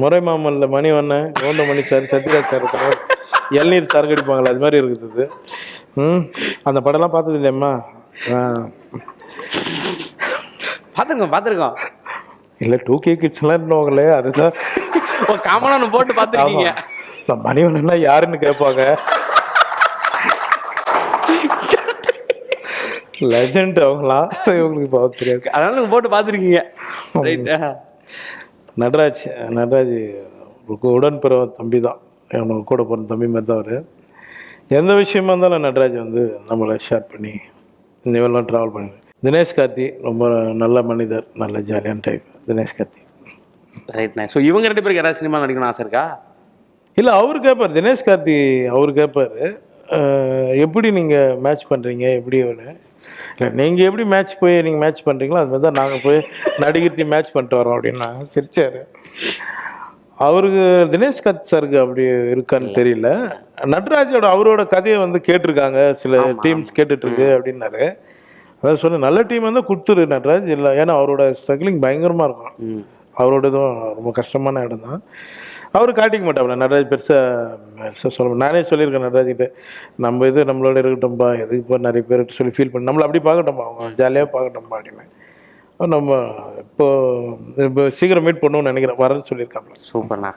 முறை Mamalla Manivannan, Goundamani sir, Sathyaraj sir இருக்காங்க. இளநீர் சார் கடிப்பாங்களே அது மாதிரி இருக்குது இது. அந்த படம்லாம் பார்த்தது இல்லையம்மா? பார்த்துருக்கோம். இல்லை 2K கிட்ஸ்லாம் இருந்தவங்களே அதுதான் காமனாக ஒன்று போட்டு பார்த்துருக்கீங்க. மணிவண்ணன்னா யாருன்னு கேட்பாங்க. லெஜண்ட் அவங்களா, இவங்களுக்கு பார்த்து தெரியாது. அதனால போட்டு பார்த்துருக்கீங்க. நடராஜ் உடன்பிறவ தம்பி தான், அவனுக்கு கூட போகிற தம்பி மாதிரி தான் அவர். எந்த விஷயமா இருந்தாலும் நடராஜ் வந்து நம்மளை ஷேர் பண்ணி இந்த இவெல்லாம் ட்ராவல் பண்ணி. தினேஷ் கார்த்தி ரொம்ப நல்ல மனிதர், நல்ல ஜாலியான டைப் தினேஷ் கார்த்தி. ரைட்ண்ணே. ஸோ இவங்க 2 பேருக்கு யாராவது சினிமா நடிக்கணும்னு ஆசை இருக்கா? இல்லை, அவர் கேட்பார், தினேஷ் கார்த்தி அவர் கேட்பார், எப்படி நீங்கள் மேட்ச் பண்ணுறீங்க, எப்படி இல்லை நீங்கள் எப்படி நீங்கள் மேட்ச் பண்ணுறீங்களோ அது மாதிரி தான் நாங்கள் போய் நடிகர்த்தி மேட்ச் பண்ணிட்டு வரோம் அப்படின்னா சிரிச்சார். அவருக்கு தினேஷ் கார்த்தி சாருக்கு அப்படி இருக்கான்னு தெரியல. நடராஜோட அவரோட கதையை வந்து கேட்டிருக்காங்க, சில டீம்ஸ் கேட்டுட்ருக்கு அப்படின்னாரு. அதாவது சொன்ன நல்ல டீம் வந்து கொடுத்துரு நடராஜ், இல்லை ஏன்னா அவரோட ஸ்ட்ரகிளிங் பயங்கரமாக இருக்கும். அவரோடதும் ரொம்ப கஷ்டமான இடம் தான். அவரு காட்டிக்க மாட்டாப்ல நடராஜ், பெருசாக சொல்ல. நானே சொல்லியிருக்கேன் நடராஜ்கிட்ட, நம்ம இது நம்மளோட இருக்கட்டும்பா, எதுக்கு இப்போ நிறைய பேர்கிட்ட சொல்லி ஃபீல் பண்ணி நம்மளை அப்படி பார்க்கட்டோம்பா, அவங்க ஜாலியாக பார்க்கட்டோம்பா அப்படின்னு. நம்ம இப்போ சீக்கிரம் மீட் பண்ணுவோம்னு நினைக்கிறேன், வரேன்னு சொல்லியிருக்காப்ல. சூப்பர்ண்ணா.